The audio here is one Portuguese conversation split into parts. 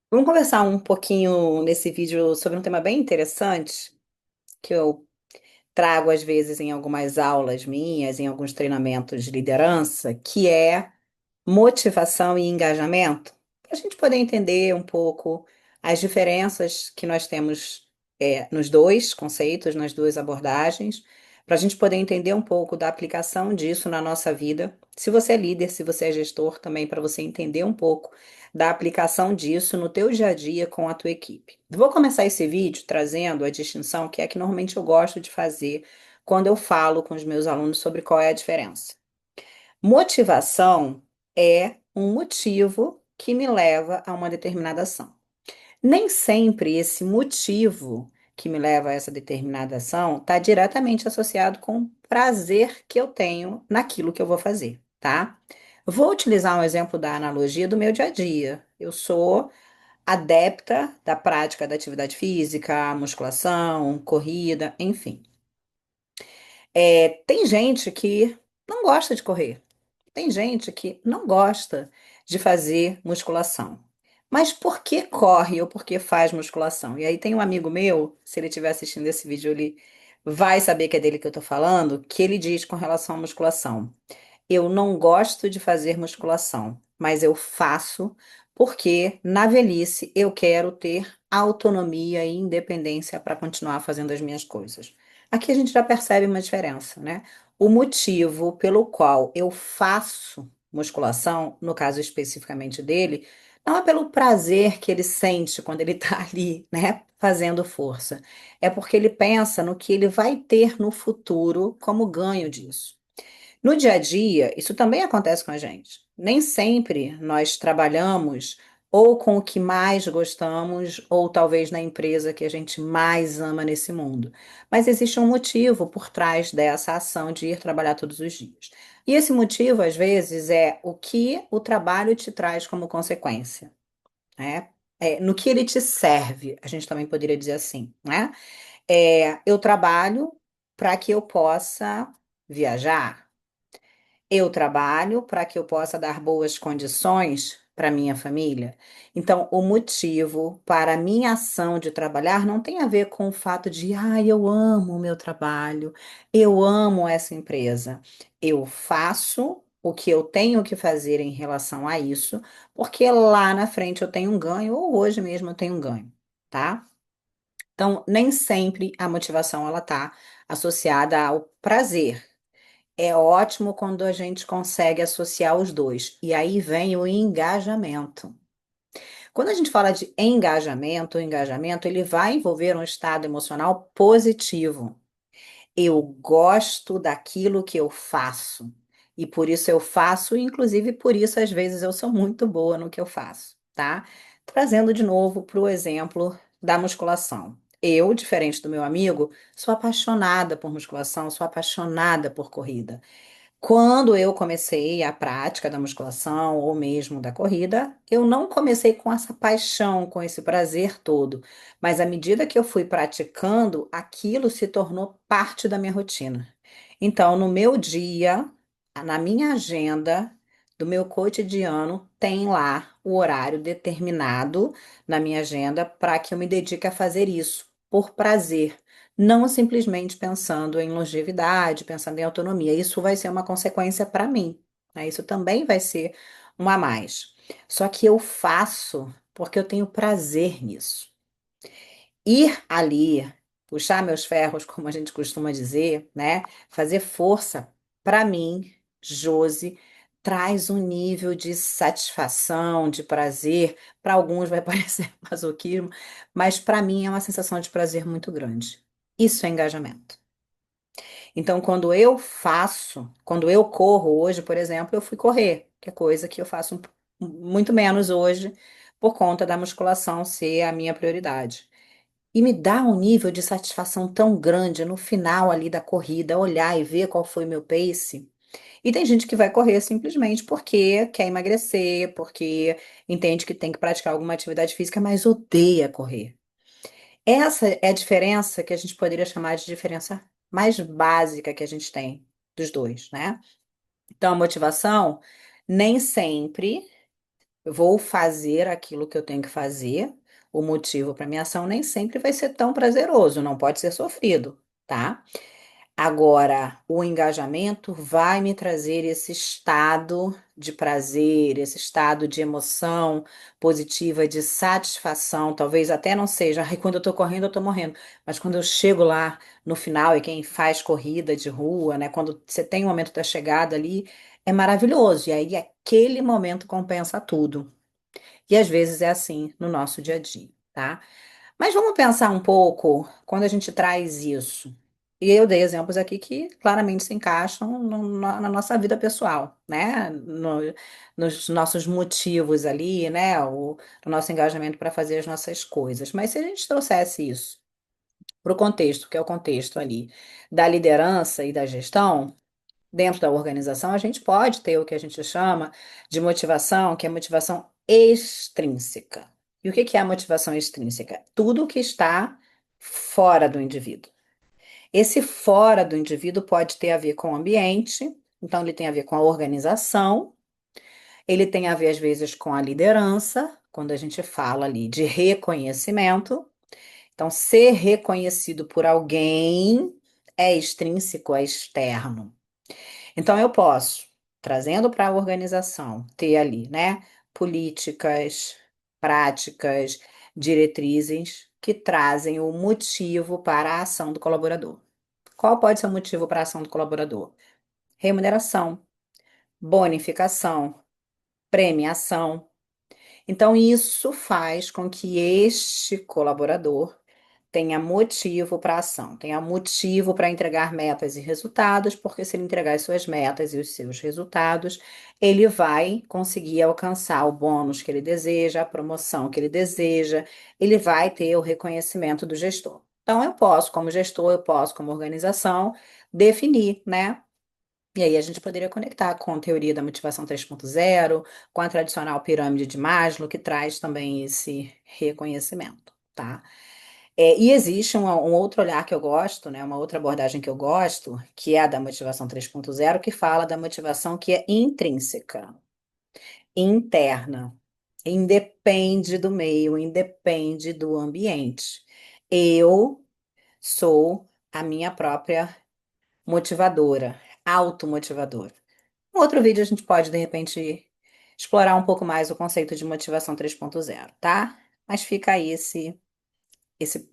Vamos conversar um pouquinho nesse vídeo sobre um tema bem interessante que eu trago às vezes em algumas aulas minhas, em alguns treinamentos de liderança, que é motivação e engajamento, para a gente poder entender um pouco as diferenças que nós temos nos dois conceitos, nas duas abordagens, para a gente poder entender um pouco da aplicação disso na nossa vida. Se você é líder, se você é gestor, também para você entender um pouco da aplicação disso no teu dia a dia com a tua equipe. Vou começar esse vídeo trazendo a distinção que é que normalmente eu gosto de fazer quando eu falo com os meus alunos sobre qual é a diferença. Motivação é um motivo que me leva a uma determinada ação. Nem sempre esse motivo que me leva a essa determinada ação está diretamente associado com o prazer que eu tenho naquilo que eu vou fazer, tá? Vou utilizar um exemplo da analogia do meu dia a dia. Eu sou adepta da prática da atividade física, musculação, corrida, enfim. Tem gente que não gosta de correr. Tem gente que não gosta de fazer musculação. Mas por que corre ou por que faz musculação? E aí tem um amigo meu, se ele estiver assistindo esse vídeo, ele vai saber que é dele que eu tô falando, que ele diz com relação à musculação. Eu não gosto de fazer musculação, mas eu faço porque na velhice eu quero ter autonomia e independência para continuar fazendo as minhas coisas. Aqui a gente já percebe uma diferença, né? O motivo pelo qual eu faço musculação, no caso especificamente dele, não é pelo prazer que ele sente quando ele está ali, né, fazendo força. É porque ele pensa no que ele vai ter no futuro como ganho disso. No dia a dia, isso também acontece com a gente. Nem sempre nós trabalhamos ou com o que mais gostamos, ou talvez na empresa que a gente mais ama nesse mundo. Mas existe um motivo por trás dessa ação de ir trabalhar todos os dias. E esse motivo, às vezes, é o que o trabalho te traz como consequência, né? No que ele te serve, a gente também poderia dizer assim, né? Eu trabalho para que eu possa viajar. Eu trabalho para que eu possa dar boas condições para minha família. Então, o motivo para a minha ação de trabalhar não tem a ver com o fato de, eu amo o meu trabalho, eu amo essa empresa. Eu faço o que eu tenho que fazer em relação a isso, porque lá na frente eu tenho um ganho, ou hoje mesmo eu tenho um ganho, tá? Então, nem sempre a motivação ela tá associada ao prazer. É ótimo quando a gente consegue associar os dois. E aí vem o engajamento. Quando a gente fala de engajamento, o engajamento ele vai envolver um estado emocional positivo. Eu gosto daquilo que eu faço. E por isso eu faço, e inclusive por isso às vezes eu sou muito boa no que eu faço, tá? Trazendo de novo para o exemplo da musculação. Eu, diferente do meu amigo, sou apaixonada por musculação, sou apaixonada por corrida. Quando eu comecei a prática da musculação ou mesmo da corrida, eu não comecei com essa paixão, com esse prazer todo, mas à medida que eu fui praticando, aquilo se tornou parte da minha rotina. Então, no meu dia, na minha agenda, do meu cotidiano, tem lá o horário determinado na minha agenda para que eu me dedique a fazer isso por prazer, não simplesmente pensando em longevidade, pensando em autonomia. Isso vai ser uma consequência para mim, né? Isso também vai ser um a mais. Só que eu faço porque eu tenho prazer nisso. Ir ali, puxar meus ferros, como a gente costuma dizer, né? Fazer força, para mim, Josi, traz um nível de satisfação, de prazer. Para alguns vai parecer masoquismo, mas para mim é uma sensação de prazer muito grande. Isso é engajamento. Então, quando eu corro hoje, por exemplo, eu fui correr, que é coisa que eu faço muito menos hoje, por conta da musculação ser a minha prioridade. E me dá um nível de satisfação tão grande no final ali da corrida, olhar e ver qual foi meu pace. E tem gente que vai correr simplesmente porque quer emagrecer, porque entende que tem que praticar alguma atividade física, mas odeia correr. Essa é a diferença que a gente poderia chamar de diferença mais básica que a gente tem dos dois, né? Então, a motivação nem sempre Eu vou fazer aquilo que eu tenho que fazer. O motivo para minha ação nem sempre vai ser tão prazeroso, não pode ser sofrido, tá? Agora, o engajamento vai me trazer esse estado de prazer, esse estado de emoção positiva, de satisfação. Talvez até não seja, ai, quando eu tô correndo, eu tô morrendo. Mas quando eu chego lá no final, e quem faz corrida de rua, né? Quando você tem o momento da chegada ali, é maravilhoso. E aí, aquele momento compensa tudo. E às vezes é assim no nosso dia a dia, tá? Mas vamos pensar um pouco quando a gente traz isso. E eu dei exemplos aqui que claramente se encaixam na nossa vida pessoal, né? Nos nossos motivos ali, né? O nosso engajamento para fazer as nossas coisas. Mas se a gente trouxesse isso para o contexto, que é o contexto ali da liderança e da gestão, dentro da organização, a gente pode ter o que a gente chama de motivação, que é motivação extrínseca. E o que que é a motivação extrínseca? Tudo que está fora do indivíduo. Esse fora do indivíduo pode ter a ver com o ambiente, então ele tem a ver com a organização, ele tem a ver, às vezes, com a liderança, quando a gente fala ali de reconhecimento. Então, ser reconhecido por alguém é extrínseco, é externo. Então, eu posso, trazendo para a organização, ter ali, né, políticas, práticas, diretrizes que trazem o motivo para a ação do colaborador. Qual pode ser o motivo para a ação do colaborador? Remuneração, bonificação, premiação. Então, isso faz com que este colaborador tenha motivo para a ação, tenha motivo para entregar metas e resultados, porque se ele entregar as suas metas e os seus resultados, ele vai conseguir alcançar o bônus que ele deseja, a promoção que ele deseja, ele vai ter o reconhecimento do gestor. Então, eu posso, como gestor, eu posso, como organização, definir, né? E aí a gente poderia conectar com a teoria da motivação 3.0, com a tradicional pirâmide de Maslow, que traz também esse reconhecimento, tá? E existe um outro olhar que eu gosto, né, uma outra abordagem que eu gosto, que é a da motivação 3.0, que fala da motivação que é intrínseca, interna, independe do meio, independe do ambiente. Eu sou a minha própria motivadora, automotivadora. No outro vídeo a gente pode, de repente, explorar um pouco mais o conceito de motivação 3.0, tá? Mas fica aí esse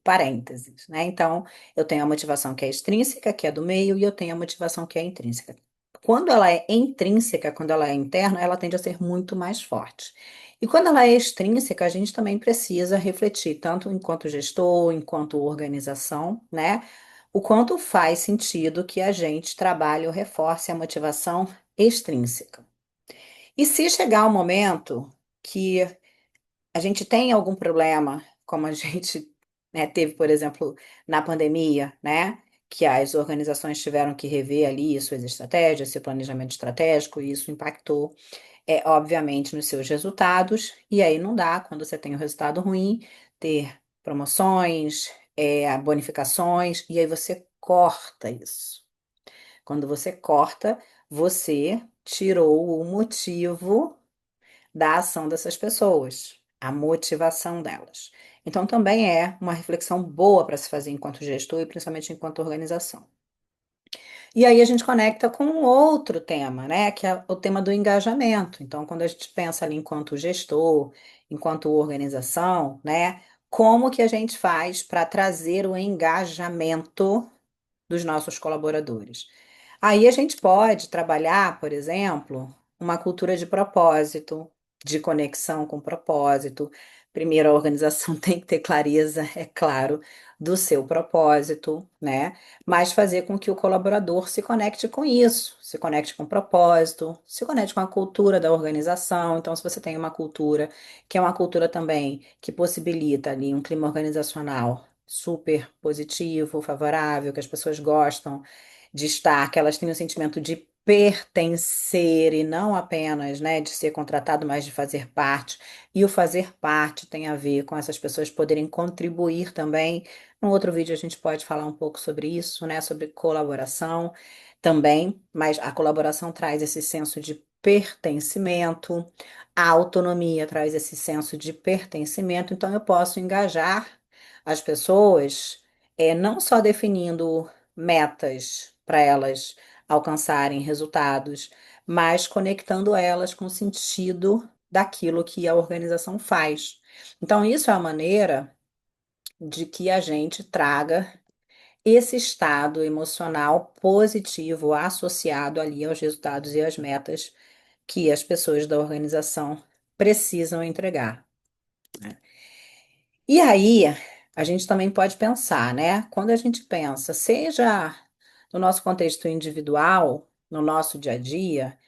parênteses, né? Então, eu tenho a motivação que é extrínseca, que é do meio, e eu tenho a motivação que é intrínseca. Quando ela é intrínseca, quando ela é interna, ela tende a ser muito mais forte. E quando ela é extrínseca, a gente também precisa refletir, tanto enquanto gestor, enquanto organização, né? O quanto faz sentido que a gente trabalhe ou reforce a motivação extrínseca. E se chegar o momento que a gente tem algum problema, como a gente, né, teve, por exemplo, na pandemia, né? Que as organizações tiveram que rever ali suas estratégias, seu planejamento estratégico, e isso impactou, obviamente, nos seus resultados. E aí não dá, quando você tem um resultado ruim, ter promoções, bonificações, e aí você corta isso. Quando você corta, você tirou o motivo da ação dessas pessoas, a motivação delas. Então, também é uma reflexão boa para se fazer enquanto gestor e principalmente enquanto organização. E aí a gente conecta com um outro tema, né, que é o tema do engajamento. Então, quando a gente pensa ali enquanto gestor, enquanto organização, né, como que a gente faz para trazer o engajamento dos nossos colaboradores? Aí a gente pode trabalhar, por exemplo, uma cultura de propósito, de conexão com propósito. Primeiro, a organização tem que ter clareza, é claro, do seu propósito, né? Mas fazer com que o colaborador se conecte com isso, se conecte com o propósito, se conecte com a cultura da organização. Então, se você tem uma cultura, que é uma cultura também que possibilita ali um clima organizacional super positivo, favorável, que as pessoas gostam de estar, que elas tenham o sentimento de pertencer e não apenas, né, de ser contratado, mas de fazer parte. E o fazer parte tem a ver com essas pessoas poderem contribuir também. No outro vídeo a gente pode falar um pouco sobre isso, né, sobre colaboração também, mas a colaboração traz esse senso de pertencimento. A autonomia traz esse senso de pertencimento, então eu posso engajar as pessoas, não só definindo metas para elas alcançarem resultados, mas conectando elas com o sentido daquilo que a organização faz. Então, isso é a maneira de que a gente traga esse estado emocional positivo associado ali aos resultados e às metas que as pessoas da organização precisam entregar. E aí, a gente também pode pensar, né? Quando a gente pensa, seja no nosso contexto individual, no nosso dia a dia,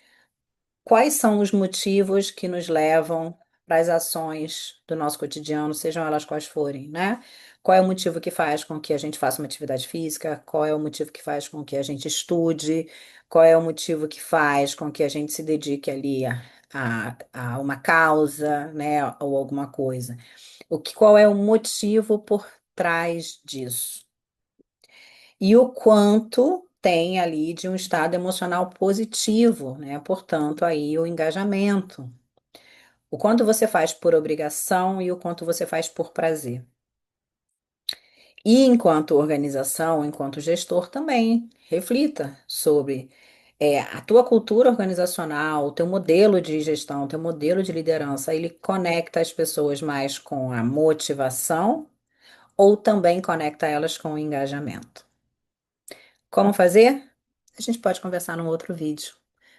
quais são os motivos que nos levam para as ações do nosso cotidiano, sejam elas quais forem, né? Qual é o motivo que faz com que a gente faça uma atividade física? Qual é o motivo que faz com que a gente estude? Qual é o motivo que faz com que a gente se dedique ali a uma causa, né? Ou alguma coisa? Qual é o motivo por trás disso? E o quanto tem ali de um estado emocional positivo, né? Portanto, aí o engajamento. O quanto você faz por obrigação e o quanto você faz por prazer. E enquanto organização, enquanto gestor também, reflita sobre a tua cultura organizacional, o teu modelo de gestão, o teu modelo de liderança, ele conecta as pessoas mais com a motivação ou também conecta elas com o engajamento. Como fazer? A gente pode conversar num outro vídeo,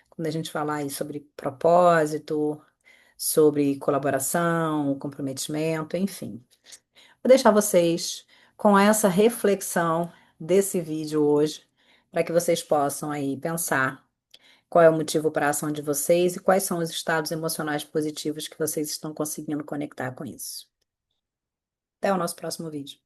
quando a gente falar aí sobre propósito, sobre colaboração, comprometimento, enfim. Vou deixar vocês com essa reflexão desse vídeo hoje, para que vocês possam aí pensar qual é o motivo para a ação de vocês e quais são os estados emocionais positivos que vocês estão conseguindo conectar com isso. Até o nosso próximo vídeo.